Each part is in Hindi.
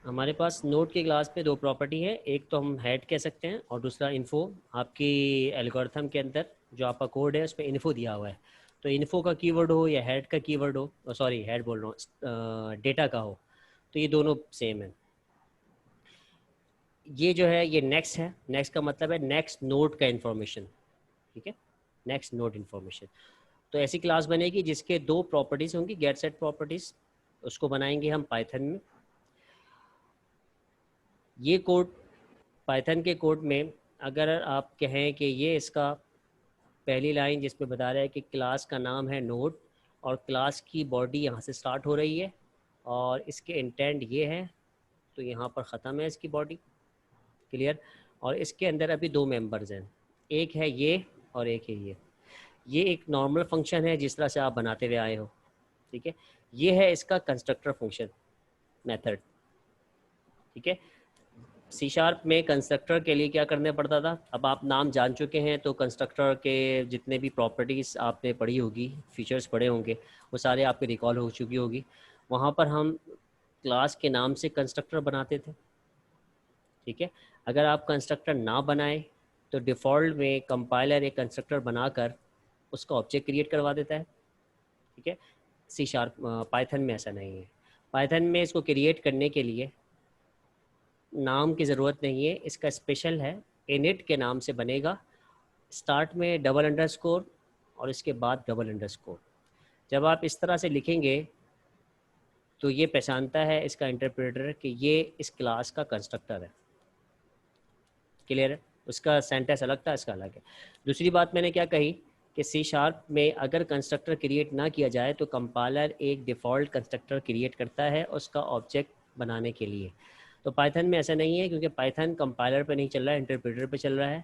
हमारे पास नोड की क्लास में दो प्रॉपर्टी है, एक तो हम हेड कह सकते हैं और दूसरा इन्फो। आपकी एल्गोरिथम के अंदर जो आपका कोड है उसमें इन्फो दिया हुआ है, तो इन्फो का कीवर्ड हो या हेड का कीवर्ड हो, सॉरी हेड बोल रहा हूँ, डेटा का हो, तो ये दोनों सेम है। ये जो है ये नेक्स्ट है, नेक्स्ट का मतलब है नेक्स्ट नोड का इन्फॉर्मेशन, ठीक है, नेक्स्ट नोड इन्फॉर्मेशन। तो ऐसी क्लास बनेगी जिसके दो प्रॉपर्टीज़ होंगी, गेट सेट प्रॉपर्टीज़, उसको बनाएंगे हम पाइथन में। ये कोड पाइथन के कोड में अगर आप कहें कि ये इसका पहली लाइन जिसमें बता रहा है कि क्लास का नाम है नोड और क्लास की बॉडी यहाँ से स्टार्ट हो रही है और इसके इंटेंट ये है, तो यहाँ पर ख़त्म है इसकी बॉडी, क्लियर। और इसके अंदर अभी दो मेंबर्स हैं, एक है ये और एक है ये एक नॉर्मल फंक्शन है जिस तरह से आप बनाते हुए आए हो, ठीक है। ये है इसका कंस्ट्रक्टर फंक्शन मेथड, ठीक है। सी शार्प में कंस्ट्रक्टर के लिए क्या करना पड़ता था, अब आप नाम जान चुके हैं तो कंस्ट्रक्टर के जितने भी प्रॉपर्टीज़ आपने पढ़ी होगी, फीचर्स पढ़े होंगे, वो सारे आपके रिकॉल हो चुकी होगी। वहाँ पर हम क्लास के नाम से कंस्ट्रक्टर बनाते थे, ठीक है। अगर आप कंस्ट्रक्टर ना बनाए तो डिफ़ॉल्ट में कंपाइलर एक कंस्ट्रक्टर बनाकर उसका ऑब्जेक्ट क्रिएट करवा देता है, ठीक है। सी शार्प पाइथन में ऐसा नहीं है। पाइथन में इसको क्रिएट करने के लिए नाम की ज़रूरत नहीं है, इसका स्पेशल है, इनिट के नाम से बनेगा, स्टार्ट में डबल अंडरस्कोर और इसके बाद डबल अंडरस्कोर। जब आप इस तरह से लिखेंगे तो ये पहचानता है इसका इंटरप्रेटर कि ये इस क्लास का कंस्ट्रक्टर है, क्लियर है। उसका सेंटेंस अलग था, इसका अलग है। दूसरी बात मैंने क्या कही कि सी शार्प में अगर कंस्ट्रक्टर क्रिएट ना किया जाए तो कंपाइलर एक डिफ़ॉल्ट कंस्ट्रक्टर क्रिएट करता है उसका ऑब्जेक्ट बनाने के लिए। तो पाइथन में ऐसा नहीं है, क्योंकि पाइथन कंपाइलर पे नहीं चल रहा है, इंटरप्रेटर पे चल रहा है।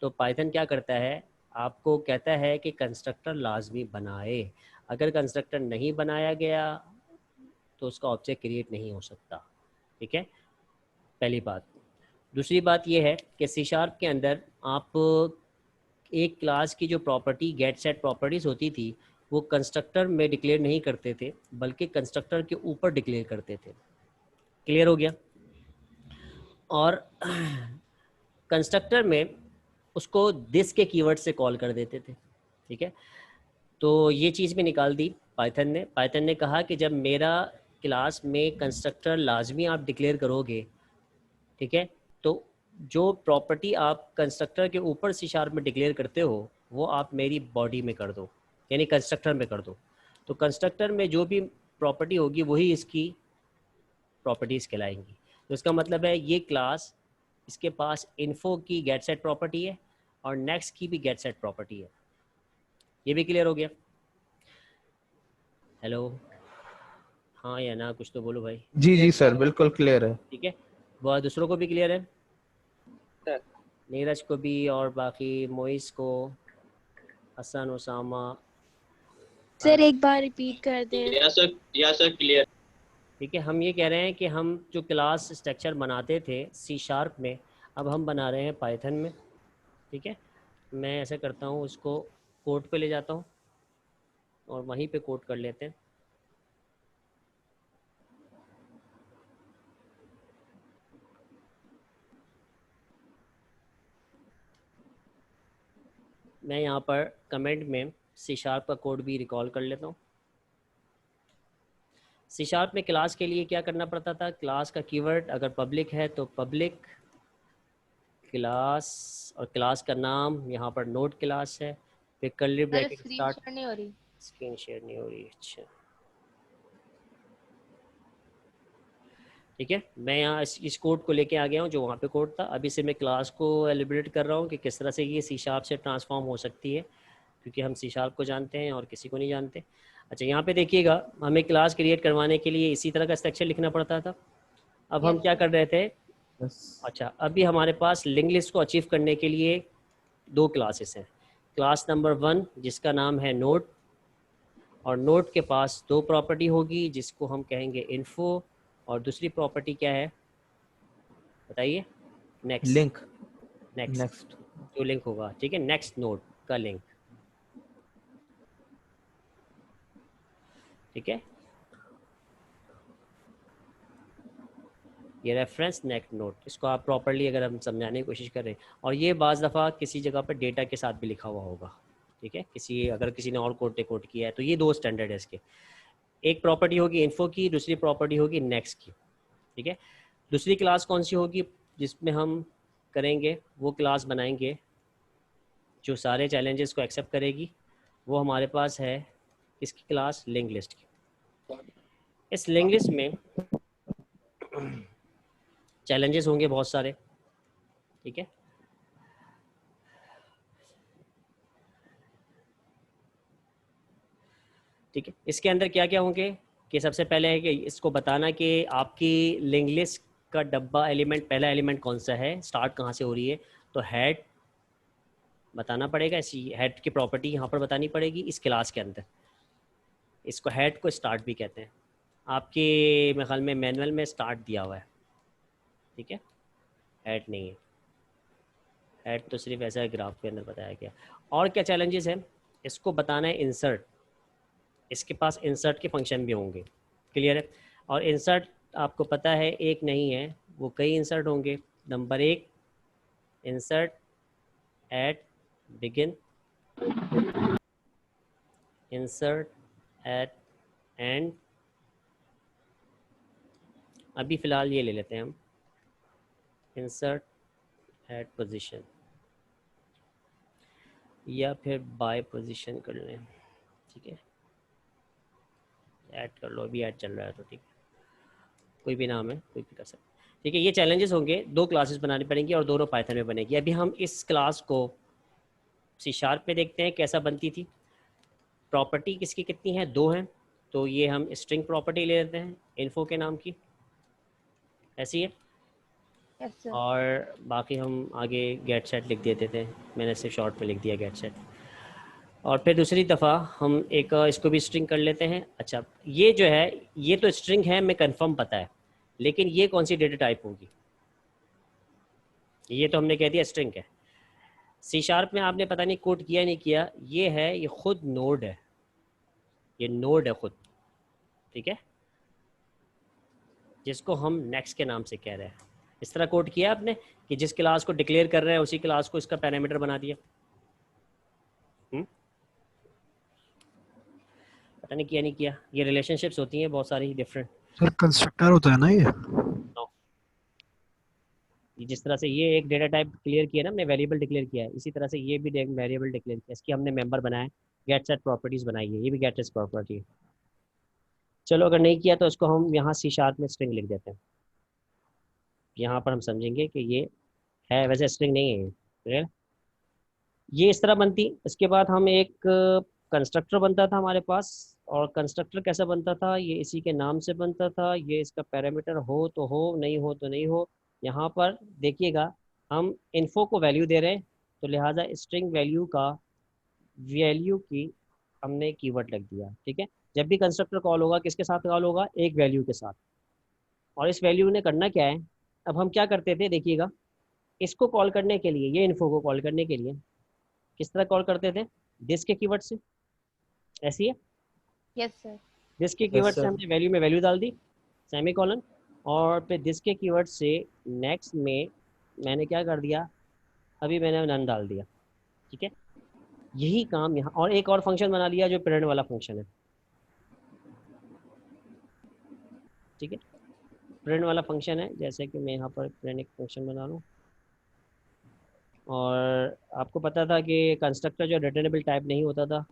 तो पाइथन क्या करता है, आपको कहता है कि कंस्ट्रक्टर लाजमी बनाए, अगर कंस्ट्रक्टर नहीं बनाया गया तो उसका ऑब्जेक्ट क्रिएट नहीं हो सकता, ठीक है, पहली बात। दूसरी बात यह है कि सी शार्प के अंदर आप एक क्लास की जो प्रॉपर्टी गेट सेट प्रॉपर्टीज़ होती थी वो कंस्ट्रक्टर में डिक्लेयर नहीं करते थे, बल्कि कंस्ट्रक्टर के ऊपर डिक्लेयर करते थे, क्लियर हो गया। और कंस्ट्रक्टर में उसको दिस के कीवर्ड से कॉल कर देते थे, ठीक है। तो ये चीज़ भी निकाल दी पाइथन ने कहा कि जब मेरा क्लास में कंस्ट्रक्टर लाजमी आप डिक्लेयर करोगे, ठीक है, तो जो प्रॉपर्टी आप कंस्ट्रक्टर के ऊपर सी शार्प में डिक्लेयर करते हो वो आप मेरी बॉडी में कर दो, यानी कंस्ट्रक्टर में कर दो। तो कंस्ट्रक्टर में जो भी प्रॉपर्टी होगी वही इसकी प्रॉपर्टीज़ कहलाएंगी। तो इसका मतलब है ये क्लास, इसके पास इन्फो की गेट सेट प्रॉपर्टी है और नेक्स्ट की भी गेट सेट प्रॉपर्टी है। ये भी क्लियर हो गया? हेलो, हाँ या ना, कुछ तो बोलो भाई। जी जी सर, बिल्कुल क्लियर है। ठीक है, वो दूसरों को भी क्लियर है, सर नीरज को भी और बाकी मोइस को, हसन, उसामा। सर एक बार रिपीट कर दें। या सर क्लियर। ठीक है, हम ये कह रहे हैं कि हम जो क्लास स्ट्रक्चर बनाते थे सी शार्प में अब हम बना रहे हैं पाइथन में, ठीक है। मैं ऐसा करता हूँ, उसको कोड पे ले जाता हूँ और वहीं पे कोड कर लेते हैं। मैं यहाँ पर कमेंट में सी शार्प का कोड भी रिकॉल कर लेता हूँ। सी शार्प में क्लास के लिए क्या करना पड़ता था, क्लास का कीवर्ड अगर पब्लिक है तो पब्लिक क्लास, और क्लास का नाम यहाँ पर नोड क्लास है, फिर कर्ली अरे ब्रैकेट स्क्रीन स्टार्ट। शेयर नहीं हो रही। स्क्रीन शेयर नहीं हो रही, अच्छा ठीक है। मैं यहाँ इस कोड को लेके आ गया हूँ जो वहाँ पे कोड था। अभी से मैं क्लास को एलिब्रेट कर रहा हूँ कि किस तरह से ये सी शार्प से ट्रांसफॉर्म हो सकती है, क्योंकि हम सी शार्प को जानते हैं और किसी को नहीं जानते। अच्छा, यहाँ पे देखिएगा, हमें क्लास क्रिएट करवाने के लिए इसी तरह का स्ट्रक्चर लिखना पड़ता था। अब हम क्या कर रहे थे, अच्छा अभी हमारे पास लिंक लिस्ट को अचीव करने के लिए दो क्लासेस हैं। क्लास नंबर 1 जिसका नाम है नोड, और नोड के पास दो प्रॉपर्टी होगी जिसको हम कहेंगे इन्फो, और दूसरी प्रॉपर्टी क्या है बताइए? नेक्स्ट। लिंक। Next next. जो लिंक होगा, ठीक है, नेक्स्ट नोड का लिंक, ठीक है। ये रेफरेंस नेक्स्ट नोट, इसको आप प्रॉपरली अगर हम समझाने की कोशिश कर रहे हैं, और ये बाज़ दफ़ा किसी जगह पर डेटा के साथ भी लिखा हुआ होगा, ठीक है, अगर किसी ने और कोड किया है तो ये 2 स्टैंडर्ड है इसके। एक प्रॉपर्टी होगी इन्फो की, दूसरी प्रॉपर्टी होगी नेक्स्ट की, ठीक है। दूसरी क्लास कौन सी होगी जिसमें हम करेंगे, वो क्लास बनाएंगे जो सारे चैलेंजेस को एक्सेप्ट करेगी, वो हमारे पास है इसकी क्लास लिंक लिस्ट की। इस लिंक लिस्ट में चैलेंजेस होंगे बहुत सारे, ठीक है। ठीक है, इसके अंदर क्या क्या होंगे कि सबसे पहले है कि इसको बताना कि आपकी लिंक लिस्ट का डब्बा एलिमेंट, पहला एलिमेंट कौन सा है, स्टार्ट कहाँ से हो रही है, तो हेड बताना पड़ेगा। इसी हेड की प्रॉपर्टी यहाँ पर बतानी पड़ेगी इस क्लास के अंदर। इसको हेड को स्टार्ट भी कहते हैं, आपके मेरे ख्याल में मैनुअल में स्टार्ट दिया हुआ है, ठीक है, हेड नहीं है, हेड तो सिर्फ ऐसा ग्राफ के अंदर बताया गया। और क्या चैलेंजेस हैं, इसको बताना है इंसर्ट, इसके पास इंसर्ट के फंक्शन भी होंगे, क्लियर है। और इंसर्ट आपको पता है एक नहीं है, वो कई इंसर्ट होंगे। Number 1 insert at begin, insert at end, अभी फ़िलहाल ये ले लेते हैं हम, इंसर्ट एट पोजीशन, या फिर बाय पोजीशन कर लें, ठीक है, ऐड कर लो, अभी ऐड चल रहा है तो ठीक है, कोई भी नाम है कोई भी कर सकते, ठीक है। ये चैलेंजेस होंगे, 2 क्लासेस बनानी पड़ेंगी और दोनों पाइथन में बनेगी। अभी हम इस क्लास को C# में देखते हैं कैसा बनती थी। प्रॉपर्टी किसकी कितनी है, 2 हैं, तो ये हम स्ट्रिंग प्रॉपर्टी ले लेते हैं इन्फो के नाम की, ऐसी है। Yes sir. और बाकी हम आगे गेट सेट लिख देते थे, मैंने सिर्फ शॉर्ट में लिख दिया गेट सेट। और फिर दूसरी दफ़ा हम एक इसको भी स्ट्रिंग कर लेते हैं। अच्छा, ये जो है ये तो स्ट्रिंग है, मैं कंफर्म पता है, लेकिन ये कौन सी डेटा टाइप होगी, ये तो हमने कह दिया स्ट्रिंग है। C# में आपने पता नहीं कोड किया नहीं किया, ये है, ये खुद नोड है, ये नोड है खुद, ठीक है, जिसको हम नेक्स्ट के नाम से कह रहे हैं। इस तरह कोड किया आपने कि जिस क्लास को डिक्लेयर कर रहे हैं उसी क्लास को इसका पैरामीटर बना दिया, पता नहीं किया नहीं किया। ये रिलेशनशिप्स होती हैं बहुत सारी डिफरेंट। सर कंस्ट्रक्टर होता है ना ये? जिस तरह से ये एक डेटा टाइप क्लियर किया ना हमने, वेरिएबल डिक्लेयर किया है, इसी तरह से ये भी वेरिएबल डिक्लेयर किया, इसकी हमने मेंबर बनाया, गेट सेट प्रॉपर्टीज बनाई है, ये भी गेट सेट प्रॉपर्टी है। चलो अगर नहीं किया तो इसको हम यहाँ C# में स्ट्रिंग लिख देते हैं, यहाँ पर हम समझेंगे कि ये है, वैसे स्ट्रिंग नहीं है ये, ये इस तरह बनती। इसके बाद हम एक कंस्ट्रक्टर बनता था हमारे पास, और कंस्ट्रक्टर कैसा बनता था, ये इसी के नाम से बनता था, ये इसका पैरामीटर हो तो हो, नहीं हो तो नहीं हो। यहाँ पर देखिएगा हम इन्फो को वैल्यू दे रहे हैं, तो लिहाजा स्ट्रिंग वैल्यू का वैल्यू की हमने कीवर्ड लग दिया, ठीक है। जब भी कंस्ट्रक्टर कॉल होगा किसके साथ कॉल होगा, एक वैल्यू के साथ, और इस वैल्यू ने करना क्या है। अब हम क्या करते थे देखिएगा, इसको कॉल करने के लिए, ये इन्फो को कॉल करने के लिए किस तरह कॉल करते थे, दिस के कीवर्ड से, ऐसी है, यस सर। दिस के कीवर्ड से sir. हमने वैल्यू में वैल्यू डाल दी, सेमीकोलन, और फिर दिस के कीवर्ड से नेक्स्ट में मैंने क्या कर दिया, अभी मैंने नन डाल दिया, ठीक है। यही काम यहाँ, और एक और फंक्शन बना लिया जो प्रिंट वाला फंक्शन है, ठीक है, प्रिंट वाला फंक्शन है। जैसे कि मैं यहाँ पर प्रिंट एक फंक्शन बना लूँ, और आपको पता था कि कंस्ट्रक्टर जो रिटर्नेबल टाइप नहीं होता था,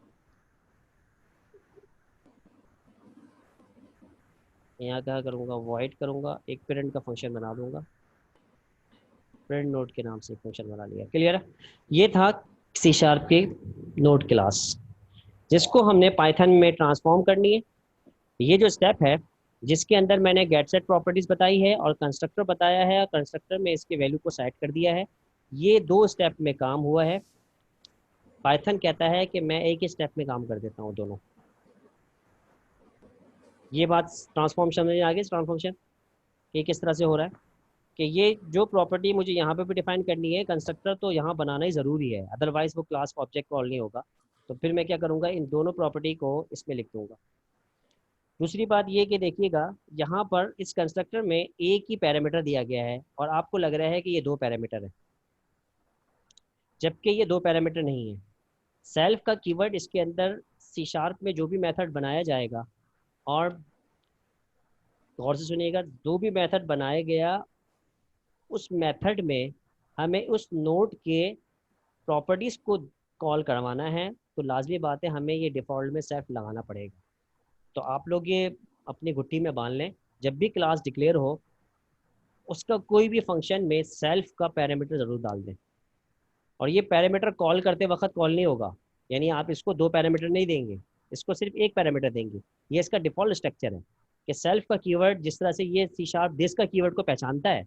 यहाँ क्या करूँगा, वॉइड करूँगा, एक प्रिंट का फंक्शन बना दूँगा, प्रिंट नोड के नाम से फंक्शन बना लिया, क्लियर है। ये था C# के नोड क्लास, जिसको हमने पाइथन में ट्रांसफॉर्म करनी है। ये जो स्टेप है जिसके अंदर मैंने गेट सेट प्रॉपर्टीज बताई है और कंस्ट्रक्टर बताया है, और कंस्ट्रक्टर में इसके वैल्यू को सेट कर दिया है, ये 2 स्टेप में काम हुआ है। पाइथन कहता है कि मैं एक ही स्टेप में काम कर देता हूँ दोनों। ये बात ट्रांसफॉर्मेशन में आ गई, ट्रांसफॉर्मेशन ये किस तरह से हो रहा है कि ये जो प्रॉपर्टी मुझे यहाँ पे भी डिफाइन करनी है, कंस्ट्रक्टर तो यहाँ बनाना ही ज़रूरी है, अदरवाइज वो क्लास का ऑब्जेक्ट कॉल नहीं होगा। तो फिर मैं क्या करूँगा, इन दोनों प्रॉपर्टी को इसमें लिख दूँगा, दूसरी बात ये कि देखिएगा यहाँ पर इस कंस्ट्रक्टर में एक ही पैरामीटर दिया गया है और आपको लग रहा है कि ये 2 पैरामीटर है, जबकि ये 2 पैरामीटर नहीं है। सेल्फ का कीवर्ड इसके अंदर सी शार्प में जो भी मेथड बनाया जाएगा, और गौर से सुनिएगा, जो भी मेथड बनाया गया उस मेथड में हमें उस नोड के प्रॉपर्टीज़ को कॉल करवाना है, तो लाजमी बात है हमें ये डिफ़ॉल्ट में सेल्फ लगाना पड़ेगा। तो आप लोग ये अपनी घुट्टी में बांध लें, जब भी क्लास डिक्लेयर हो उसका कोई भी फंक्शन में सेल्फ का पैरामीटर ज़रूर डाल दें। और ये पैरामीटर कॉल करते वक्त कॉल नहीं होगा, यानी आप इसको 2 पैरामीटर नहीं देंगे, इसको सिर्फ एक पैरामीटर देंगे। ये इसका डिफ़ॉल्ट स्ट्रक्चर है कि सेल्फ का कीवर्ड जिस तरह से ये सी शार्प दिस का कीवर्ड को पहचानता है,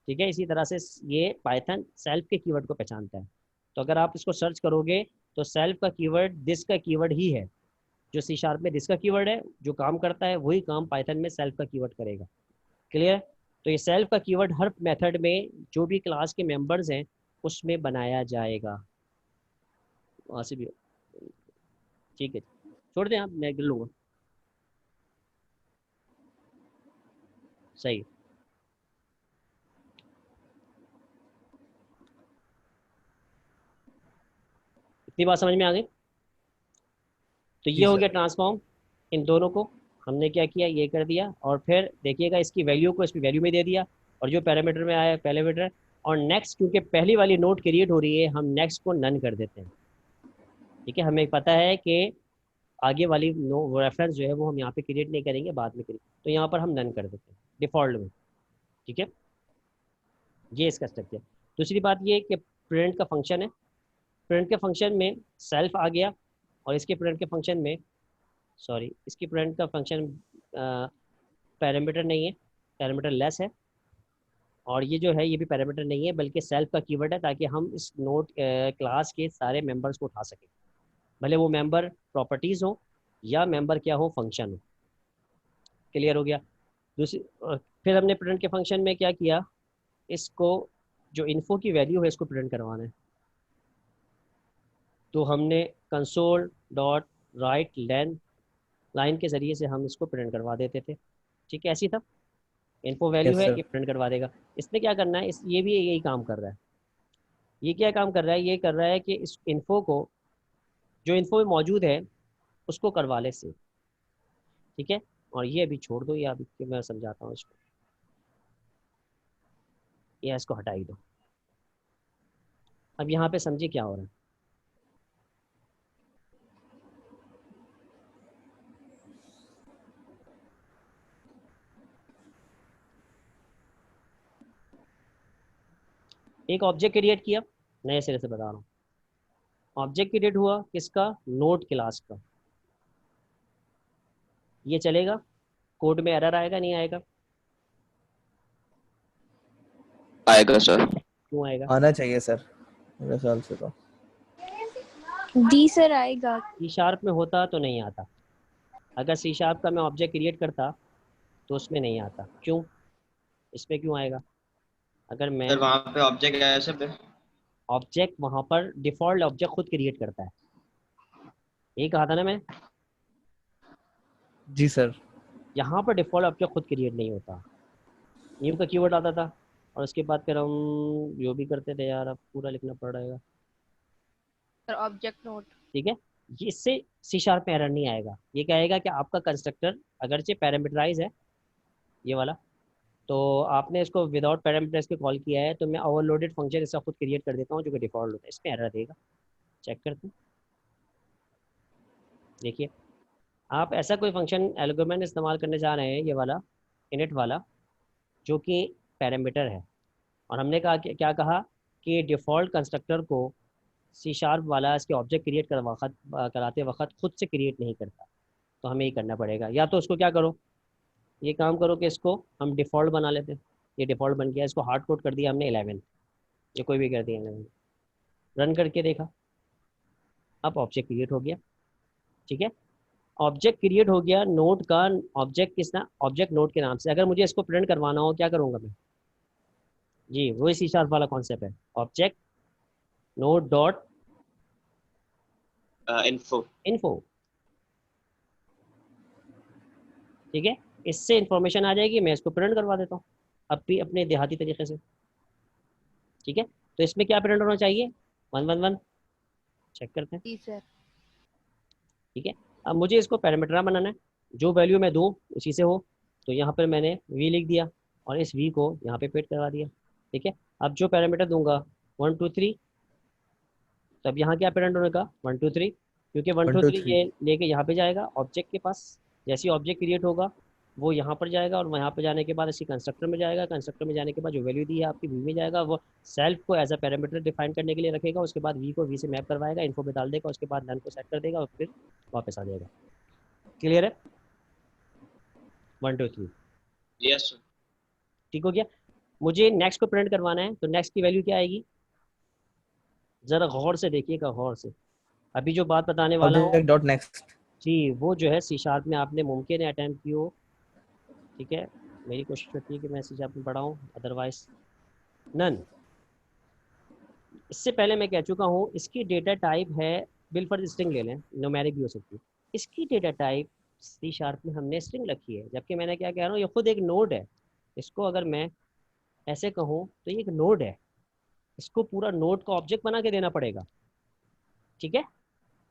ठीक है, इसी तरह से ये पाइथन सेल्फ के कीवर्ड को पहचानता है। तो अगर आप इसको सर्च करोगे तो सेल्फ का कीवर्ड दिस का कीवर्ड ही है, जो सी शार्प में दिस का कीवर्ड है जो काम करता है वही काम पाइथन में सेल्फ का कीवर्ड करेगा। क्लियर? तो ये सेल्फ का कीवर्ड हर मेथड में जो भी क्लास के मेंबर्स हैं उसमें बनाया जाएगा। वहाँ से भी ठीक है, छोड़ दें आप, मैं गिर लूँगा। सही, इतनी बात समझ में आ गई? तो ये जी हो सर। गया ट्रांसफॉर्म। इन दोनों को हमने क्या किया, ये कर दिया, और फिर देखिएगा इसकी वैल्यू को इसकी वैल्यू में दे दिया, और जो पैरामीटर में आया पैरामीटर, और नेक्स्ट क्योंकि पहली वाली नोट क्रिएट हो रही है हम नेक्स्ट को नन कर देते हैं। ठीक है, हमें पता है कि आगे वाली नो रेफरेंस जो है वो हम यहाँ पे क्रिएट नहीं करेंगे, बाद में करेंगे, तो यहाँ पर हम नन कर देते हैं डिफ़ॉल्ट में। ठीक है, ये इसका स्ट्रक्चर। दूसरी बात ये कि प्रिंट का फंक्शन है, प्रिंट के फंक्शन में सेल्फ आ गया, और इसके प्रिंट के फंक्शन में, सॉरी, इसकी प्रिंट का फंक्शन पैरामीटर नहीं है, पैरामीटर लेस है, और ये जो है ये भी पैरामीटर नहीं है बल्कि सेल्फ का कीवर्ड है, ताकि हम इस नोट क्लास के सारे मेंबर्स को उठा सकें, भले वो मेंबर प्रॉपर्टीज़ हो या मेंबर क्या हो, फंक्शन हो। क्लियर हो गया? दूसरी फिर हमने प्रिंट के फंक्शन में क्या किया, इसको जो इन्फो की वैल्यू है इसको प्रिंट करवाना है, तो हमने console dot right length line के ज़रिए से हम इसको प्रिंट करवा देते थे। ठीक है, ऐसी था, इन्फो वैल्यू यस है, सर। ये प्रिंट करवा देगा। इसने क्या करना है, इस ये भी यही काम कर रहा है। ये क्या काम कर रहा है, ये कर रहा है कि इस इन्फो को, जो इन्फो में मौजूद है उसको करवा ले से। ठीक है, और ये अभी छोड़ दो, ये अभी मैं समझाता हूँ इसको, ये इसको हटा ही दो। अब यहाँ पे समझिए क्या हो रहा है। एक ऑब्जेक्ट क्रिएट किया, नए सिरे से बता रहा हूँ, ऑब्जेक्ट क्रिएट हुआ किसका, नोड क्लास का। ये चलेगा, कोड में एरर आएगा नहीं आएगा? आएगा सर। क्यों आएगा? आना चाहिए सर, मेरे ख्याल से तो। डी सर आएगा। सी शार्प में होता तो नहीं आता, अगर सी शार्प का मैं ऑब्जेक्ट क्रिएट करता तो उसमें नहीं आता। क्यों, इसमें क्यों आएगा? अगर मैं सर वहाँ पे ऑब्जेक्ट ऐसे पे ऑब्जेक्ट, वहाँ पर डिफ़ॉल्ट ऑब्जेक्ट खुद क्रिएट करता है, यही कहा था ना मैं। जी सर। यहाँ पर डिफ़ॉल्ट ऑब्जेक्ट खुद क्रिएट नहीं होता, न्यू का कीवर्ड आता था, और उसके बाद फिर हम जो भी करते थे, यार अब पूरा लिखना पड़ रहेगा। Sir object note. ठीक है, ये इससे सी शार्प में एरर नहीं आएगा। ये कहेगा कि आपका कंस्ट्रक्टर अगरचे पैरामीटराइज है ये वाला, तो आपने इसको विदाउट पैरामीटर्स के कॉल किया है, तो मैं ओवरलोडेड फंक्शन इसका खुद क्रिएट कर देता हूँ जो कि डिफ़ॉल्ट होता है, इसमें एरर देगा। चेक करते हैं, देखिए आप ऐसा कोई फंक्शन एल्गोमेंट इस्तेमाल करने जा रहे हैं, ये वाला इनिट वाला, जो कि पैरामीटर है, और हमने कहा कि क्या कहा कि डिफ़ॉल्ट कंस्ट्रक्टर को सी शार्प वाला इसके ऑब्जेक्ट क्रिएट कराते वक्त खुद से क्रिएट नहीं करता, तो हमें ये करना पड़ेगा। या तो उसको क्या करो, ये काम करो कि इसको हम डिफ़ॉल्ट बना लेते हैं, ये डिफ़ॉल्ट बन गया, इसको हार्ड कोड कर दिया हमने 11, ये कोई भी कर दिया 11, रन करके देखा, अब ऑब्जेक्ट क्रिएट हो गया। ठीक है, ऑब्जेक्ट क्रिएट हो गया नोड का, ऑब्जेक्ट किस ना, ऑब्जेक्ट नोड के नाम से। अगर मुझे इसको प्रिंट करवाना हो क्या करूँगा मैं? जी वही सी शार्प वाला कॉन्सेप्ट है, object node dot info. Info. ठीक है, इससे इंफॉर्मेशन आ जाएगी, मैं इसको प्रिंट करवा देता हूँ अपने देहाती तरीके से। ठीक है, तो इसमें क्या प्रिंट होना चाहिए, 111, चेक करते हैं। जी सर। ठीक है, अब मुझे इसको पैरामीटर बनाना है, जो वैल्यू मैं दूँ उसी से हो, तो यहाँ पर मैंने v लिख दिया और इस v को यहाँ पे पेस्ट करवा दिया। ठीक है, अब जो पैरामीटर दूंगा 1 2 3, तब यहाँ क्या प्रिंट होगा 1 2 3, क्योंकि 1 1 2 2 3 3 ये लेके यहाँ पे जाएगा ऑब्जेक्ट के पास। जैसे ही ऑब्जेक्ट क्रिएट होगा वो यहाँ पर जाएगा और यहाँ पर जाने के बाद इसी कंस्ट्रक्टर में जाएगा, कंस्ट्रक्टर में जाने के बाद जो वैल्यू दी है आपकी वी में जाएगा, वो सेल्फ को एज अ पैरामीटर डिफाइन करने के लिए रखेगा, उसके बाद वी को वी से मैप करवाएगा, इन्फो में डाल देगा, उसके बाद नन को सेट कर देगा और फिर वापस आ जाएगा। क्लियर है, 1 2 3, यस सर। ठीक हो गया। मुझे नेक्स्ट को प्रिंट करवाना है, तो नेक्स्ट की वैल्यू क्या आएगी, जरा गौर से देखिएगा, गौर से। अभी जो बात बताने वाला हूँ ऑब्जेक्ट डॉट नेक्स्ट। जी, वो जो है सी शार्प में आपने मुमकिन है अटैम्प्ट की हो। ठीक है, मेरी कोशिश होती है कि मैं सी शार्प में पढ़ाऊँ, अदरवाइज नन। इससे पहले मैं कह चुका हूँ इसकी डेटा टाइप है, बिलफर्ज स्ट्रिंग ले लें, न्यूमेरिक भी हो सकती है। इसकी डेटा टाइप सी शार्प में हमने स्ट्रिंग रखी है, जबकि मैंने क्या कह रहा हूँ, ये खुद एक नोड है। इसको अगर मैं ऐसे कहूँ तो ये एक नोड है, इसको पूरा नोड का ऑब्जेक्ट बना के देना पड़ेगा। ठीक है,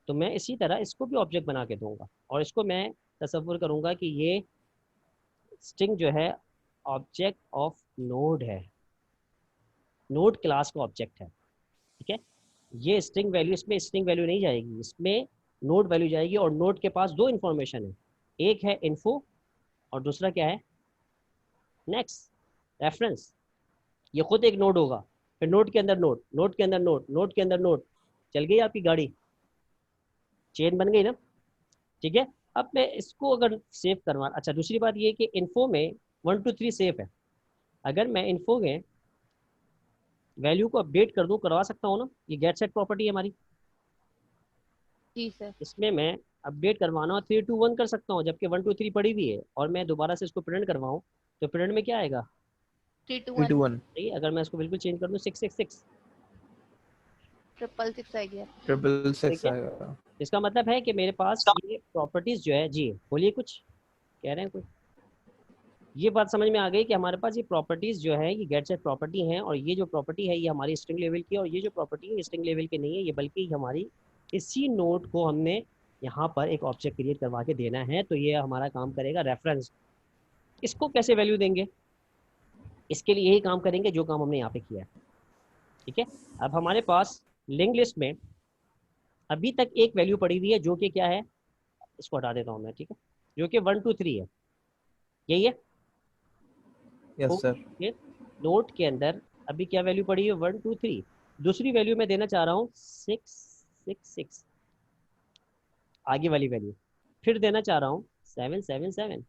तो मैं इसी तरह इसको भी ऑब्जेक्ट बना के दूंगा और इसको मैं तसव्वुर करूंगा कि ये स्ट्रिंग जो है ऑब्जेक्ट ऑफ नोड है, नोड क्लास का ऑब्जेक्ट है। ठीक है, ये स्ट्रिंग वैल्यू, इसमें स्ट्रिंग वैल्यू नहीं जाएगी, इसमें नोड वैल्यू जाएगी। और नोड के पास दो इंफॉर्मेशन है, एक है इन्फो और दूसरा क्या है, नेक्स्ट, रेफरेंस। ये खुद एक नोड होगा, फिर नोड के अंदर नोड, नोड के अंदर नोड, नोड के अंदर नोड, चल गई आपकी गाड़ी, चेन बन गई ना। ठीक है, अब मैं इसको अगर सेव करवा, अच्छा दूसरी बात ये कि इन्फो में 1 2 3 सेव है, अगर मैं इन्फो में वैल्यू को अपडेट कर दूं, करवा सकता हूँ ना, ये गेट सेट प्रॉपर्टी है हमारी, जी सर। इसमें मैं अपडेट करवाना और 3 2 1 कर सकता हूँ, जबकि 1 2 3 पड़ी हुई है और मैं दोबारा से इसको प्रिंट करवाऊँ तो प्रिंट में क्या आएगा 3 2 3 2 1 1 सही है। अगर मैं इसको बिल्कुल चेंज कर दूँ 6 6 6, 6 6 आ गया। 6 6 ठीक है, आएगा। इसका मतलब है कि मेरे पास ये प्रॉपर्टीज जो है, जी बोलिए कुछ कह रहे हैं कोई, ये बात समझ में आ गई कि हमारे पास ये प्रॉपर्टीज जो है ये गेट सेट प्रॉपर्टी हैं, और ये जो प्रॉपर्टी है ये हमारी स्ट्रिंग लेवल की, और ये जो प्रॉपर्टी है स्ट्रिंग लेवल की नहीं है, ये बल्कि हमारी इसी नोड को हमने यहाँ पर एक ऑब्जेक्ट क्रिएट करवा के देना है, तो ये हमारा काम करेगा रेफरेंस। इसको कैसे वैल्यू देंगे, इसके लिए यही काम करेंगे जो काम हमने यहाँ पे किया है। ठीक है, अब हमारे पास लिंक लिस्ट में अभी तक एक वैल्यू पड़ी हुई है जो कि क्या है, इसको हटा देता हूँ मैं। ठीक है, जो कि 1 2 3 है, यही है। Yes sir. नोट के अंदर अभी क्या वैल्यू पड़ी है 1 2 3, दूसरी वैल्यू मैं देना चाह रहा हूँ 6 6 6, आगे वाली वैल्यू फिर देना चाह रहा हूँ 7 7 7।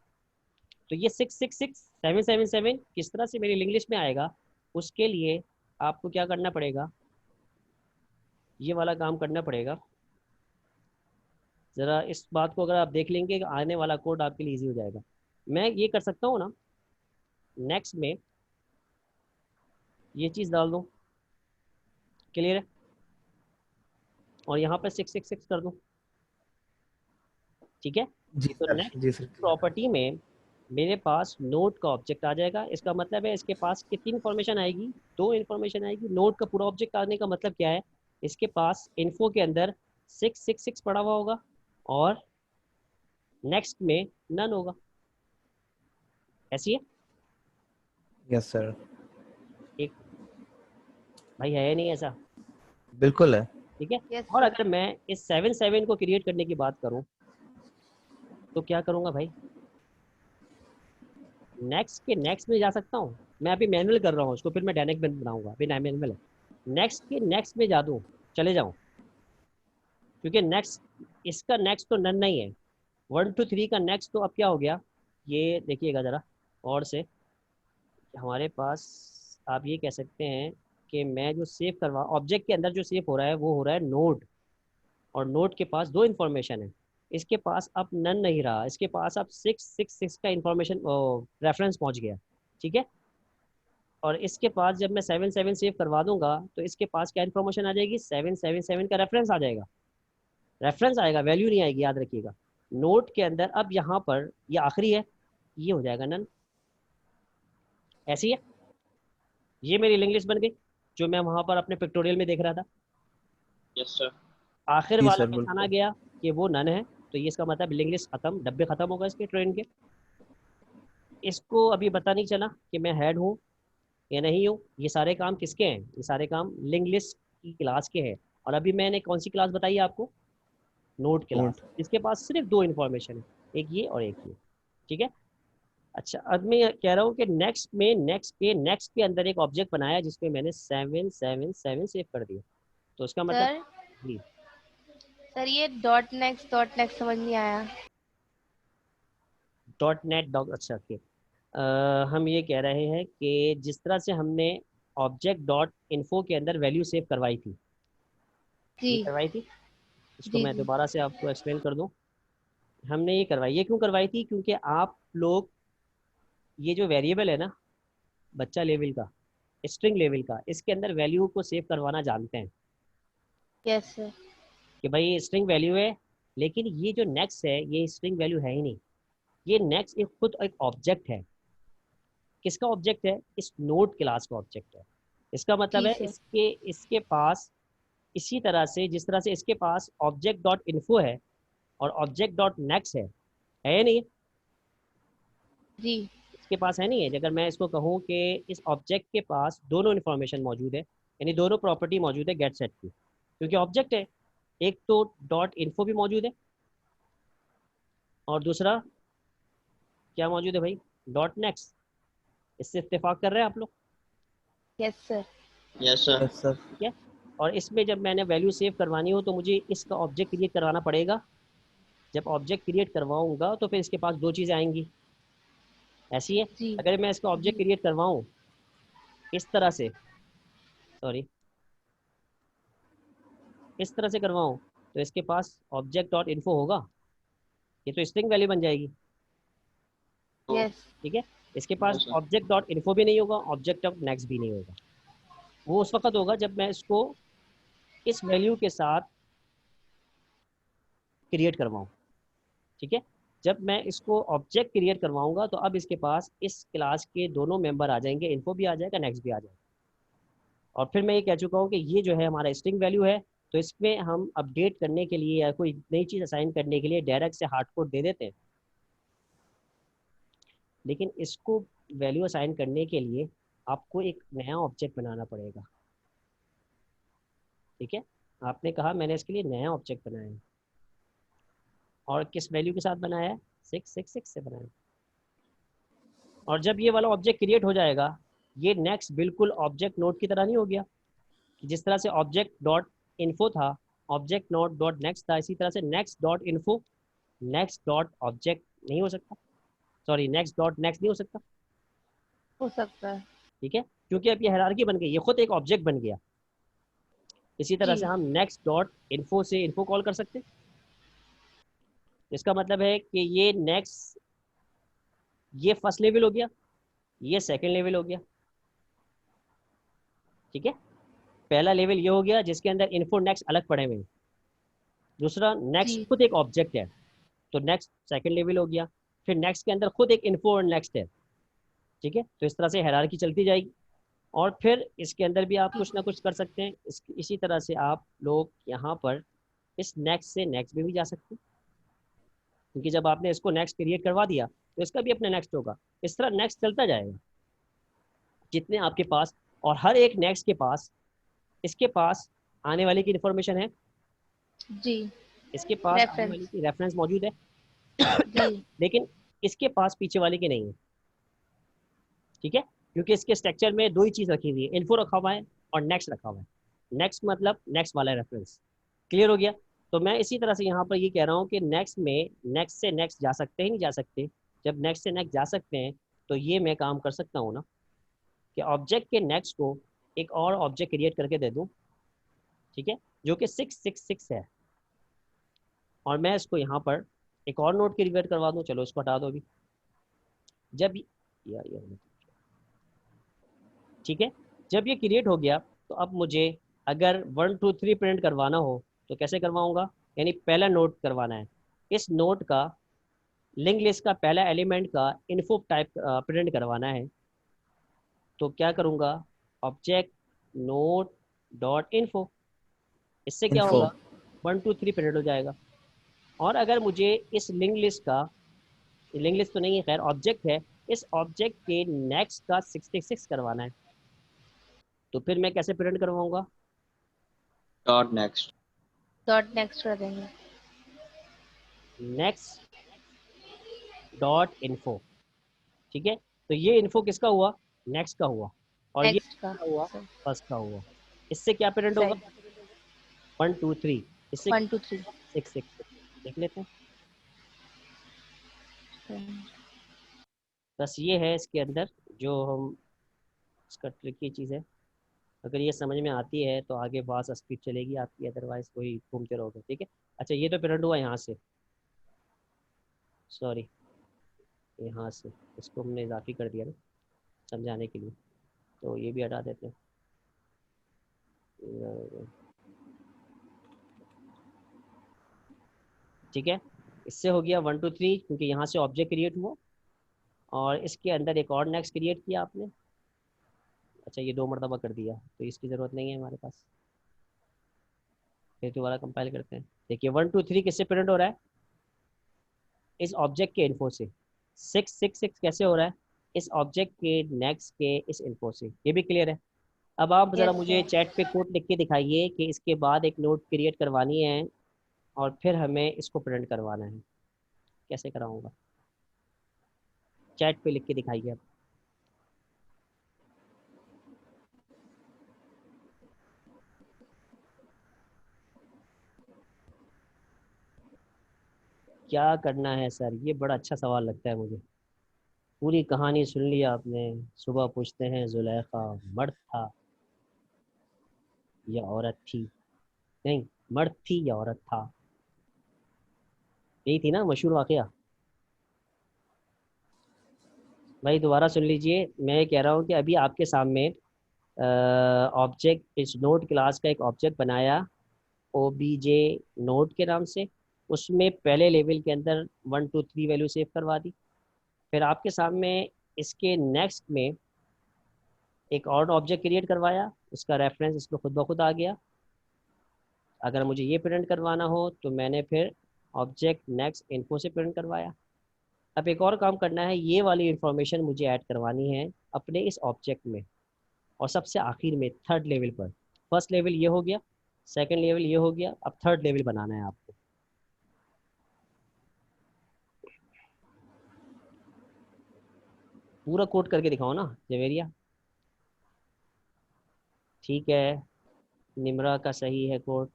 तो ये 6 6 6 7 7 7 किस तरह से मेरी लिंक लिस्ट में आएगा, उसके लिए आपको क्या करना पड़ेगा, ये वाला काम करना पड़ेगा। ज़रा इस बात को अगर आप देख लेंगे, आने वाला कोड आपके लिए ईजी हो जाएगा। मैं ये कर सकता हूँ ना, नेक्स्ट में ये चीज़ डाल दूँ, क्लियर है, और यहाँ पर 6 6 6 कर दूँ। ठीक है, जी तो सर, नेक्स्ट जी सर। प्रॉपर्टी में मेरे पास नोड का ऑब्जेक्ट आ जाएगा। इसका मतलब है इसके पास कितनी इन्फॉर्मेशन आएगी, दो इन्फॉर्मेशन आएगी। नोड का पूरा ऑब्जेक्ट आने का मतलब क्या है, इसके पास इन्फो के अंदर 6 6 6 पड़ा हुआ होगा और नेक्स्ट में नन होगा, ऐसी है। Yes sir. एक भाई है या नहीं ऐसा, बिल्कुल है। ठीक है। Yes, और sir. अगर मैं इस 7 7 को क्रिएट करने की बात करूं तो क्या करूंगा भाई, नेक्स्ट के नेक्स्ट में जा सकता हूं। मैं अभी मैनुअल कर रहा हूं उसको, फिर मैं डायनेमिक बनाऊंगा, अभी मैनुअल है। नेक्स्ट के नेक्स्ट में जा दूं, चले जाऊं, क्योंकि नेक्स्ट, इसका नेक्स्ट तो नन नहीं है। 1 2 3 का नेक्स्ट तो अब क्या हो गया, ये देखिएगा ज़रा और से, हमारे पास आप ये कह सकते हैं कि मैं जो सेव करवा, ऑब्जेक्ट के अंदर जो सेव हो रहा है वो हो रहा है नोड, और नोड के पास दो इन्फॉर्मेशन है। इसके पास अब नन नहीं रहा, इसके पास अब 6 6 6 का इन्फॉर्मेशन रेफरेंस पहुंच गया। ठीक है, और इसके पास जब मैं 7 7 सेव करवा दूंगा तो इसके पास क्या इन्फॉर्मेशन आ जाएगी, 7 7 7 का रेफरेंस आ जाएगा, रेफरेंस आएगा, वैल्यू नहीं आएगी, याद रखिएगा। नोट के अंदर अब यहाँ पर ये आखिरी है, ये हो जाएगा नन। ऐसी है, ये मेरी लिंक लिस्ट बन गई जो मैं वहां पर अपने पिक्टोरियल में देख रहा था। Yes sir. आखिर जी वाला सर, में जाना बिल्कुल। गया कि वो नन है, तो ये इसका मतलब लिंक लिस्ट खत्म, डब्बे खत्म होगा इसके ट्रेन के। इसको अभी पता नहीं चला कि मैं हेड हूँ या नहीं हूँ। ये सारे काम किसके हैं? ये सारे काम लिंक लिस्ट की क्लास के हैं। और अभी मैंने कौन सी क्लास बताई आपको? Node note. क्लास। इसके पास सिर्फ दो इन्फॉर्मेशन है, एक ये और एक ये। ठीक है। अच्छा, अब मैं कह रहा हूँ कि नेक्स्ट के अंदर एक ऑब्जेक्ट बनाया जिसमें मैंने 777 सेव कर दिया। तो उसका मतलब सर जी, सर ये डॉट नेक्स्ट समझ नहीं आया। .NET अच्छा ओके। हम ये कह रहे हैं कि जिस तरह से हमने object.info के अंदर वैल्यू सेव करवाई थी, जी ये करवाई थी, इसको जी मैं जी दोबारा से आपको एक्सप्लेन कर दूं। हमने ये करवाई, ये क्यों करवाई थी? क्योंकि आप लोग ये जो वेरिएबल है ना, बच्चा लेवल का, स्ट्रिंग लेवल का, इसके अंदर वैल्यू को सेव करवाना जानते हैं यस सर। कि भाई स्ट्रिंग वैल्यू है। लेकिन ये जो नेक्स्ट है ये स्ट्रिंग वैल्यू है ही नहीं, ये नेक्स्ट एक खुद एक ऑब्जेक्ट है। किसका ऑब्जेक्ट है? इस नोड क्लास का ऑब्जेक्ट है। इसका मतलब जी है सर। इसके इसके पास, इसी तरह से जिस तरह से इसके पास ऑब्जेक्ट डॉट इन्फो है और ऑब्जेक्ट डॉट नेक्स्ट है या नहीं? जी इसके पास है नहीं है? अगर मैं इसको कहूँ कि इस ऑब्जेक्ट के पास दोनों इन्फॉर्मेशन मौजूद है, यानी दोनों प्रॉपर्टी मौजूद है गेट सेट की, क्योंकि ऑब्जेक्ट है। एक तो डॉट इन्फो भी मौजूद है और दूसरा क्या मौजूद है भाई? Dot next. इससे इत्तेफाक कर रहे हैं आप लोग? Yes sir. Yes sir. Yes sir. ठीक है। और इसमें जब मैंने वैल्यू सेव करवानी हो तो मुझे इसका ऑब्जेक्ट क्रिएट करवाना पड़ेगा। जब ऑब्जेक्ट क्रिएट करवाऊंगा तो फिर इसके पास दो चीज़ें आएंगी। ऐसी है, जी अगर मैं इसका ऑब्जेक्ट जी क्रिएट करवाऊं इस तरह से, सॉरी इस तरह से करवाऊं, तो इसके पास ऑब्जेक्ट डॉट इन्फो होगा, ये तो स्ट्रिंग वैल्यू बन जाएगी। यस ठीक है। इसके नो पास सर। ऑब्जेक्ट डॉट इन्फो भी नहीं होगा, ऑब्जेक्ट ऑफ नेक्स्ट भी नहीं होगा। वो उस वक्त होगा जब मैं इसको इस वैल्यू के साथ क्रिएट करवाऊं। ठीक है। जब मैं इसको ऑब्जेक्ट क्रिएट करवाऊंगा तो अब इसके पास इस क्लास के दोनों मेंबर आ जाएंगे, इन्फो भी आ जाएगा, नेक्स्ट भी आ जाएगा। और फिर मैं ये कह चुका हूँ कि ये जो है हमारा स्ट्रिंग वैल्यू है, तो इसमें हम अपडेट करने के लिए या कोई नई चीज़ असाइन करने के लिए डायरेक्ट से हार्ड कोड दे देते हैं। लेकिन इसको वैल्यू असाइन करने के लिए आपको एक नया ऑब्जेक्ट बनाना पड़ेगा। ठीक है। आपने कहा मैंने इसके लिए नया ऑब्जेक्ट बनाया है, और किस वैल्यू के साथ बनाया है? 666 से बनाया है। और जब ये वाला ऑब्जेक्ट क्रिएट हो जाएगा, ये नेक्स्ट बिल्कुल ऑब्जेक्ट नोड की तरह नहीं हो गया कि जिस तरह से ऑब्जेक्ट डॉट इन्फो था, ऑब्जेक्ट नोड डॉट नेक्स्ट था, इसी तरह से next dot info next dot object नहीं हो सकता, सॉरी नेक्स्ट डॉट नेक्स्ट नहीं हो सकता। हो सकता है। ठीक है, क्योंकि अब ये हायरार्की बन गई, ये खुद एक ऑब्जेक्ट बन गया। इसी तरह जी से हम नेक्स्ट डॉट इन्फो से इन्फो कॉल कर सकते हैं। इसका मतलब है कि ये नेक्स्ट, ये फर्स्ट लेवल हो गया, ये सेकंड लेवल हो गया। ठीक है। पहला लेवल ये हो गया जिसके अंदर इन्फो नेक्स्ट अलग पड़े हुए हैं। दूसरा नेक्स्ट जी खुद एक ऑब्जेक्ट है, तो नेक्स्ट सेकंड लेवल हो गया। फिर नेक्स्ट के अंदर खुद एक इन्फो और नेक्स्ट है। ठीक है। तो इस तरह से हायरार्की चलती जाएगी। और फिर इसके अंदर भी आप जी कुछ ना कुछ कर सकते हैं। इसी तरह से आप लोग यहाँ पर इस नेक्स्ट से नेक्स्ट में भी जा सकते हैं, क्योंकि जब आपने इसको नेक्स्ट क्रिएट करवा दिया तो इसका भी अपना नेक्स्ट होगा। इस तरह नेक्स्ट चलता जाएगा जितने आपके पास, और हर एक नेक्स्ट के पास इसके पास आने वाले की इन्फॉर्मेशन है, जी इसके पास आने वाली रेफरेंस। की रेफरेंस मौजूद है। जी लेकिन इसके पास पीछे वाले की नहीं है। ठीक है। क्योंकि इसके स्ट्रक्चर में दो ही चीज़ रखी हुई है, इन्फो रखा हुआ है और नेक्स्ट रखा हुआ है। नेक्स्ट मतलब नेक्स्ट वाला रेफरेंस। क्लियर हो गया? तो मैं इसी तरह से यहाँ पर ये कह रहा हूँ कि नेक्स्ट में नेक्स्ट से नेक्स्ट जा सकते हैं, नहीं जा सकते? जब नेक्स्ट से नेक्स्ट जा सकते हैं तो ये मैं काम कर सकता हूँ ना कि ऑब्जेक्ट के नेक्स्ट को एक और ऑब्जेक्ट क्रिएट करके दे दूँ। ठीक है। जो कि 666 है, और मैं इसको यहाँ पर एक और नोट क्रिएट करवा दूँ। चलो इसको हटा दो अभी। जब यार ठीक है, जब ये क्रिएट हो गया तो अब मुझे अगर 1 2 3 प्रिंट करवाना हो तो कैसे करवाऊंगा? यानी पहला नोट करवाना है, इस नोट का लिंक लिस्ट का पहला एलिमेंट का इन्फो टाइप प्रिंट करवाना है, तो क्या करूँगा, ऑब्जेक्ट नोड डॉट इन्फो, इससे क्या इन्फो। होगा 1 2 3 प्रिंट हो जाएगा। और अगर मुझे इस लिंक लिस्ट का, लिंक लिस्ट तो नहीं है खैर, ऑब्जेक्ट है, इस ऑब्जेक्ट के नेक्स्ट का 66 करवाना है, तो फिर मैं कैसे प्रिंट करवाऊंगा, डॉट नेक्स्ट। डॉट नेक्स्ट कर देंगे। Next dot info. ठीक है, तो ये इन्फो किसका हुआ, नेक्स्ट का हुआ, और ये नेक्स्ट का किसका हुआ, सही फर्स्ट का हुआ। इससे क्या प्रिंट होगा, सही 1 2 3, इससे 1 2 3। 6 देख लेते हैं। बस ये है इसके अंदर जो हम, इसका ट्रिकी चीज़ है, अगर ये समझ में आती है तो आगे बात स्पीड चलेगी आपकी, अदरवाइज वही घूमते रहोगे। ठीक है, अच्छा ये तो प्रिंट हुआ यहाँ से, सॉरी यहाँ से, इसको हमने इजाफी कर दिया ना समझाने के लिए, तो ये भी हटा देते हैं। ठीक है, इससे हो गया 1 2 3, क्योंकि यहाँ से ऑब्जेक्ट क्रिएट हुआ, और इसके अंदर एक और नेक्स्ट क्रिएट किया आपने। अच्छा ये 2 मरतबा कर दिया, तो इसकी ज़रूरत नहीं है हमारे पास, फिर दोबारा कंपाइल करते हैं। देखिए 1 2 3 किससे प्रिंट हो रहा है, इस ऑब्जेक्ट के इन्फो से। 6 6 6 कैसे हो रहा है, इस ऑब्जेक्ट के नेक्स्ट के इस इन्फो से। ये भी क्लियर है। अब आप ज़रा यस मुझे सर। चैट पे कोड लिख के दिखाइए कि इसके बाद एक नोट क्रिएट करवानी है और फिर हमें इसको प्रिंट करवाना है, कैसे कराऊंगा, चैट पे लिख के दिखाइए आप। क्या करना है सर, ये बड़ा अच्छा सवाल लगता है मुझे। पूरी कहानी सुन ली आपने, सुबह पूछते हैं जुलेखा मर्द था या औरत थी, नहीं मर्द थी या औरत था, यही थी ना मशहूर वाकया। भाई दोबारा सुन लीजिए, मैं ये कह रहा हूँ कि अभी आपके सामने ऑब्जेक्ट, इस नोट क्लास का एक ऑब्जेक्ट बनाया ओबीजे नोट के नाम से, उसमें पहले लेवल के अंदर 1 2 3 वैल्यू सेव करवा दी। फिर आपके सामने इसके नेक्स्ट में एक और ऑब्जेक्ट क्रिएट करवाया, उसका रेफरेंस इसमें खुद ब खुद आ गया। अगर मुझे ये प्रिंट करवाना हो तो मैंने फिर ऑब्जेक्ट नेक्स्ट इन्फो से प्रिंट करवाया। अब एक और काम करना है, ये वाली इंफॉर्मेशन मुझे ऐड करवानी है अपने इस ऑब्जेक्ट में, और सबसे आखिर में थर्ड लेवल पर। फर्स्ट लेवल ये हो गया, सेकंड लेवल ये हो गया, अब थर्ड लेवल बनाना है आपको। पूरा कोड करके दिखाओ ना जवेरिया। ठीक है, निम्रा का सही है कोड।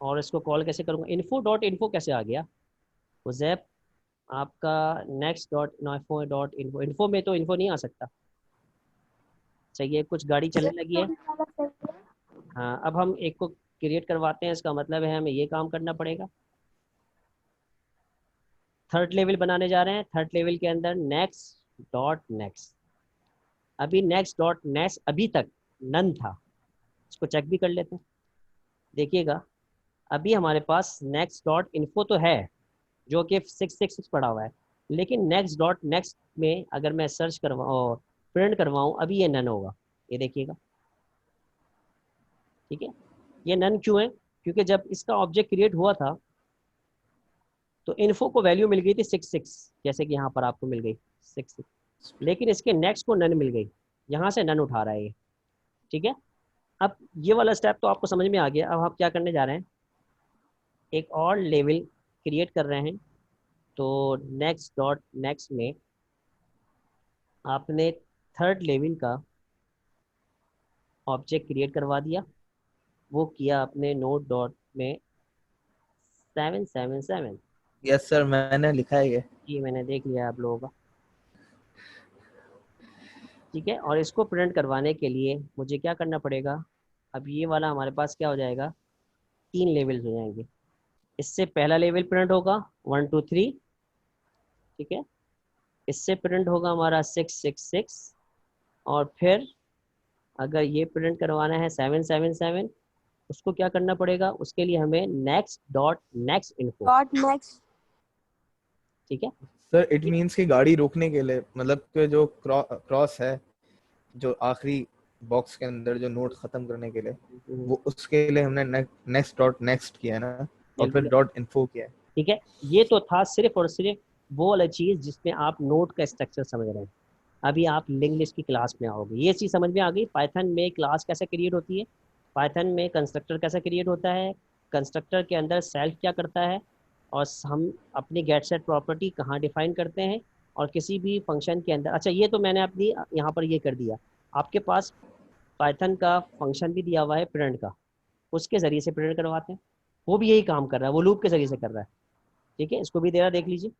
और इसको कॉल कैसे करूँगा, इन्फो डॉट इन्फो कैसे आ गया उजैब आपका, next dot info dot info, info में तो इन्फो नहीं आ सकता। चाहिए कुछ गाड़ी चलने लगी है। हाँ, अब हम एक को क्रिएट करवाते हैं, इसका मतलब है हमें ये काम करना पड़ेगा। थर्ड लेवल बनाने जा रहे हैं, थर्ड लेवल के अंदर नेक्स्ट डॉट नेक्स्ट। अभी नेक्स्ट डॉट नेक्स्ट अभी तक नन था, इसको चेक भी कर लेते हैं। देखिएगा अभी हमारे पास नेक्स्ट डॉट इन्फो तो है जो कि 666 पड़ा हुआ है, लेकिन नेक्स्ट डॉट नेक्स्ट में अगर मैं सर्च करवाऊँ प्रिंट करवाऊँ अभी ये नन होगा। ये देखिएगा, ठीक है, ये नन क्यों है, क्योंकि जब इसका ऑब्जेक्ट क्रिएट हुआ था तो इन्फो को वैल्यू मिल गई थी 66, जैसे कि यहाँ पर आपको मिल गई 66, लेकिन इसके नेक्स्ट को नन मिल गई, यहाँ से नन उठा रहा है ये। ठीक है, अब ये वाला स्टेप तो आपको समझ में आ गया। अब आप क्या करने जा रहे हैं, एक और लेवल क्रिएट कर रहे हैं, तो नेक्स्ट डॉट नेक्स्ट में आपने थर्ड लेवल का ऑब्जेक्ट क्रिएट करवा दिया, वो किया आपने नोट डॉट में 777। यस सर, मैंने लिखा है ये। जी मैंने देख लिया आप लोगों का। ठीक है, और इसको प्रिंट करवाने के लिए मुझे क्या करना पड़ेगा, अब ये वाला हमारे पास क्या हो जाएगा, 3 लेवल्स हो जाएंगे। इससे पहला लेवल प्रिंट होगा 1 2 3, ठीक है, इससे प्रिंट होगा हमारा 666, और फिर अगर ये प्रिंट करवाना है 777, उसको क्या करना पड़ेगा, उसके लिए हमें next dot next info, dot next. ठीक है। सर इट मींस कि गाड़ी रोकने के लिए, मतलब कि जो क्रॉस है, जो आखिरी बॉक्स के अंदर जो नोट खत्म करने के लिए, वो उसके लिए हमने नेक्स्ट डॉट नेक्स्ट किया है ना, और फिर डॉट इन्फो किया है। ठीक है, ये तो था सिर्फ और सिर्फ वो वाला चीज जिसमें आप नोट का स्ट्रक्चर समझ रहे हैं। अभी आप लिंक लिस्ट की क्लास में आओगे, ये चीज समझ में आ गई। पाइथन में क्लास कैसे क्रिएट होती है, पाइथन में कंस्ट्रक्टर कैसे क्रिएट होता है, कंस्ट्रक्टर के अंदर सेल्फ क्या करता है, और हम अपनी गेट सेट प्रॉपर्टी कहाँ डिफाइन करते हैं, और किसी भी फंक्शन के अंदर। अच्छा, ये तो मैंने अपनी यहाँ पर ये कर दिया। आपके पास पाइथन का फंक्शन भी दिया हुआ है प्रिंट का, उसके जरिए से प्रिंट करवाते हैं, वो भी यही काम कर रहा है, वो लूप के जरिए से कर रहा है। ठीक है, इसको भी दे रहा, देख लीजिए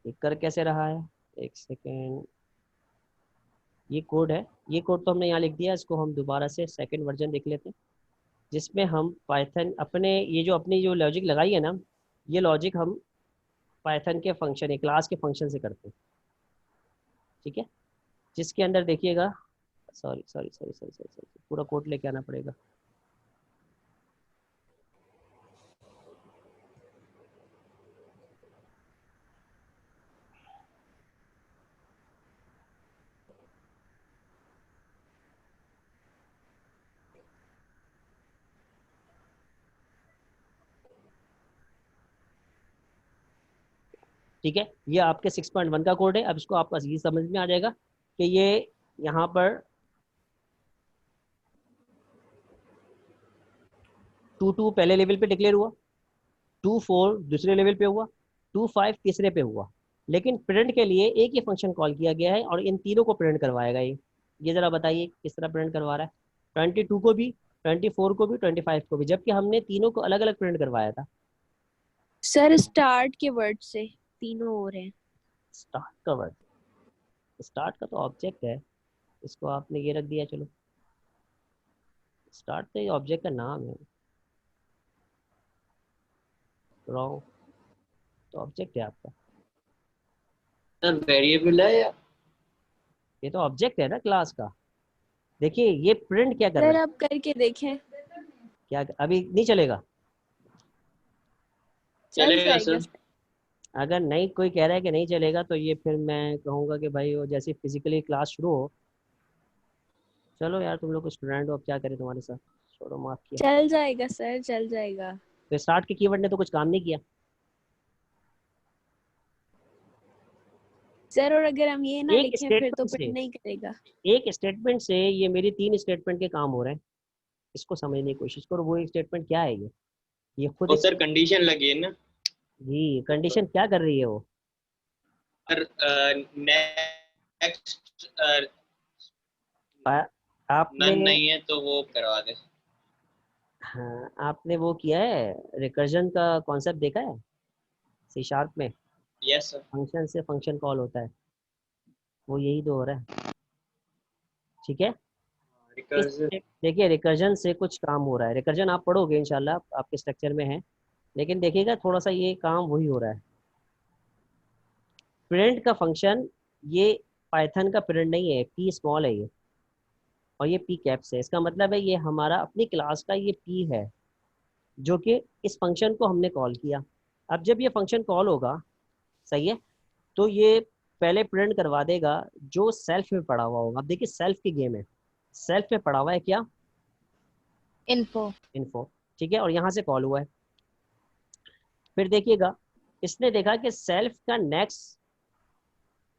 ये कर कैसे रहा है। एक सेकेंड, ये कोड है, ये कोड तो हमने यहाँ लिख दिया, इसको हम दोबारा से सेकंड वर्जन देख लेते हैं, जिसमें हम पाइथन अपने ये जो अपनी जो लॉजिक लगाई है ना, ये लॉजिक हम पाइथन के फंक्शन, क्लास के फंक्शन से करते हैं। ठीक है, जिसके अंदर देखिएगा, sorry sorry sorry sorry sorry sorry, पूरा कोड लेके आना पड़ेगा। ठीक है, ये आपके 6.1 का कोड है। अब इसको आपका ये समझ में आ जाएगा कि ये यहाँ पर 2 पहले लेवल पे डिक्लेयर हुआ, 2 4 दूसरे लेवल पे हुआ, 2 5 तीसरे पे हुआ। लेकिन प्रिंट के लिए एक ही फंक्शन कॉल किया गया है और इन तीनों को प्रिंट करवाएगा ये जरा बताइए किस तरह प्रिंट करवा रहा है, 22 को भी, 24 को भी, 25 को भी, जबकि हमने तीनों को अलग अलग प्रिंट करवाया था। सर स्टार्ट के वर्ड से तीनों हो रहे हैं। स्टार्ट का वर्ड, स्टार्ट का तो ऑब्जेक्ट है, इसको आपने ये रख दिया, चलो स्टार्ट तो ये ऑब्जेक्ट का नाम है, रॉन्ग, तो ऑब्जेक्ट है आपका, सर वेरिएबल है या ये तो ऑब्जेक्ट है ना क्लास का। देखिए ये प्रिंट क्या कर रहा सर है, आप करके देखें। क्या अभी नहीं चलेगा, चल चलेगा जाएगा सर? अगर नहीं कोई कह रहा है कि नहीं चलेगा तो ये फिर मैं कहूँगा कि भाई वो जैसे फिजिकली क्लास शुरू हो, चलो यार तुम लोग स्टूडेंट हो, अब क्या करें तुम्हारे साथ, छोड़ो, माफ किया। चल जाएगा सर, चल जाएगा। तो स्टार्ट के कीवर्ड ने तो कुछ काम नहीं किया। सर और अगर हम ये ना एक लिखें फिर तो स्टेटमेंट प्रिंट से, नहीं करेगा। एक स्टेटमेंट से ये मेरी 3 स्टेटमेंट के काम हो रहे हैं, इसको समझने की कोशिश करो। वो एक स्टेटमेंट क्या है, ये खुद तो एक, सर कंडीशन लगी है ना, जी कंडीशन क्या कर रही है वो, और नेक्स्ट आपने, नन नहीं है तो वो करवा दे। हाँ आपने वो किया है, रिकर्जन का कॉन्सेप्ट देखा है सी शार्प में, यस सर। फंक्शन से फंक्शन कॉल होता है, वो यही तो हो रहा है। ठीक है, रिकर्जन देखिए रिकर्जन से कुछ काम हो रहा है, रिकर्जन आप पढ़ोगे इंशाल्लाह, आपके स्ट्रक्चर में है, लेकिन देखिएगा थोड़ा सा ये काम वही हो रहा है। प्रिंट का फंक्शन, ये पाइथन का प्रिंट नहीं है, पी स्मॉल है ये, और ये पी कैप्स है, इसका मतलब है ये हमारा अपनी क्लास का ये पी है, जो कि इस फंक्शन को हमने कॉल किया। अब जब ये फंक्शन कॉल होगा, सही है, तो ये पहले प्रिंट करवा देगा जो सेल्फ में पड़ा हुआ होगा। अब देखिए सेल्फ की गेम है, सेल्फ में पड़ा हुआ है क्या, इन्फो। इन्फो, ठीक है, और यहाँ से कॉल हुआ है। फिर देखिएगा इसने देखा कि सेल्फ का नेक्स्ट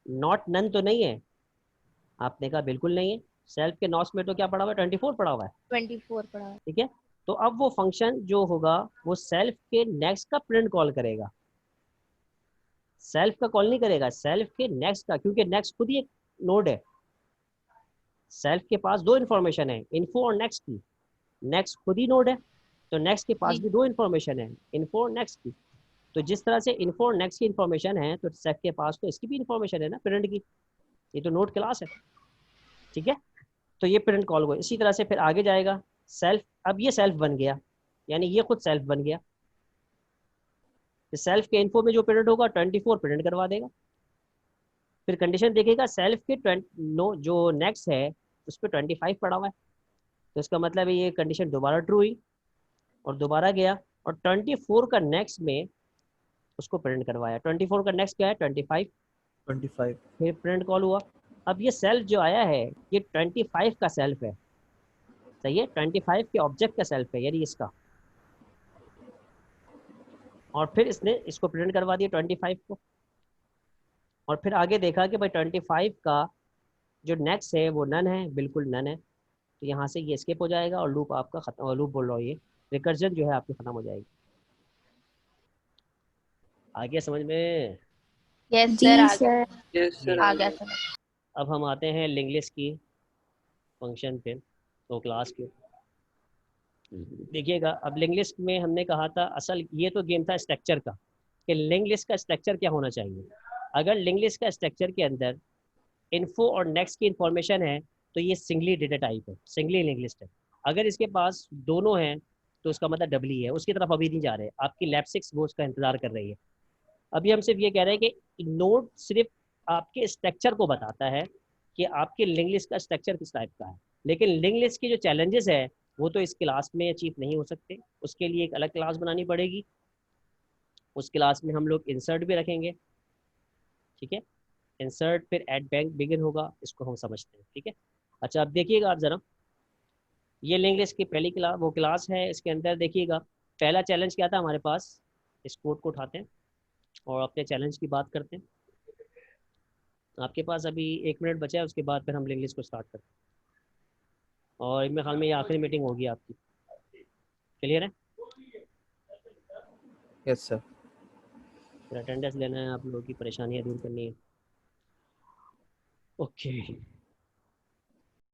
नॉट नन तो नहीं है, आपने कहा बिल्कुल नहीं है, सेल्फ के नॉट्स में तो क्या पड़ा हुआ है, 24 पड़ा हुआ है, 24 पढ़ा है। ठीक है। तो अब वो फंक्शन जो होगा वो सेल्फ के नेक्स्ट का प्रिंट कॉल करेगा, सेल्फ का कॉल नहीं करेगा, सेल्फ के नेक्स्ट का, क्योंकि नेक्स्ट खुद ही एक नोड है, सेल्फ के पास 2 इन्फॉर्मेशन है, इन्फो और नेक्स्ट की, नेक्स्ट खुद ही नोड है, तो नेक्स्ट के पास जी। भी 2 इन्फॉर्मेशन है, इन्फो और नेक्स्ट की। तो जिस तरह से इन्फो और नेक्स्ट की इन्फॉर्मेशन है, तो सेल्फ के पास तो इसकी भी इन्फॉर्मेशन है ना, प्रिंट की, ये तो नोड क्लास है, ठीक है। तो ये प्रिंट कॉल को इसी तरह से फिर आगे जाएगा, सेल्फ, अब ये सेल्फ बन गया, यानी ये खुद सेल्फ बन गया, सेल्फ के इन्फो में जो प्रिंट होगा 24 प्रिंट करवा देगा। फिर कंडीशन देखेगा सेल्फ के नो जो नेक्स्ट है उस पर 25 पड़ा हुआ है, तो इसका मतलब है ये कंडीशन दोबारा ट्रू हुई और दोबारा गया और 24 का नेक्स्ट में उसको प्रिंट करवाया। 24 का नेक्स्ट क्या है? 25। 25। फिर प्रिंट कॉल हुआ। अब ये सेल्फ जो आया है ये 25 का सेल्फ है, सही है, 25 के ऑब्जेक्ट का सेल्फ है, यानी इसका। और फिर इसने इसको प्रिंट करवा दिया 25 को, और फिर आगे देखा कि भाई 25 का जो नेक्स्ट है वो नन है, बिल्कुल नन है, तो यहाँ से ये स्किप हो जाएगा और लूप आपका खत्म, लूप बोल रहा हूँ, ये रिकर्जन जो है आपकी खत्म हो जाएगी। आगे समझ में? यस जी सर, सर। आ गया सर। अब हम आते हैं लिंग्विस्ट की फंक्शन पे, तो क्लास के। देखिएगा, अब लिंक लिस्ट में हमने कहा था, असल ये तो गेम था स्ट्रक्चर का, कि लिंक लिस्ट का स्ट्रक्चर क्या होना चाहिए। अगर लिंक लिस्ट का स्ट्रक्चर के अंदर इन्फो और नेक्स्ट की इंफॉर्मेशन है तो ये सिंगली डेटा टाइप है, सिंगली लिंक लिस्ट है। अगर इसके पास दोनों हैं तो उसका मतलब डबली है। उसकी तरफ अभी नहीं जा रहे, आपकी लैब 6 वो उसका इंतजार कर रही है। अभी हम सिर्फ ये कह रहे हैं कि नोड सिर्फ आपके स्ट्रक्चर को बताता है कि आपके लिंक लिस्ट का स्ट्रक्चर किस टाइप का है, लेकिन लिंक लिस्ट की जो चैलेंजेस है वो तो इस क्लास में अचीव नहीं हो सकते। उसके लिए एक अलग क्लास बनानी पड़ेगी, उस क्लास में हम लोग इंसर्ट भी रखेंगे, ठीक है। इंसर्ट फिर एड बैंक बिगिन होगा, इसको हम समझते हैं, ठीक है। अच्छा, अब देखिएगा आप ज़रा, ये लिंक लिस्ट की पहली क्लास वो क्लास है, इसके अंदर देखिएगा पहला चैलेंज क्या था हमारे पास। इस कोड को उठाते हैं और अपने चैलेंज की बात करते हैं। आपके पास अभी 1 मिनट बचा है, उसके बाद फिर हम लिंक लिस्ट को स्टार्ट करते हैं, और मेरे ख्याल में ये आखिरी मीटिंग होगी आपकी। क्लियर है? Yes sir. फिर अटेंडेंस लेना है, आप लोगों की परेशानियाँ दूर करनी है। ओके।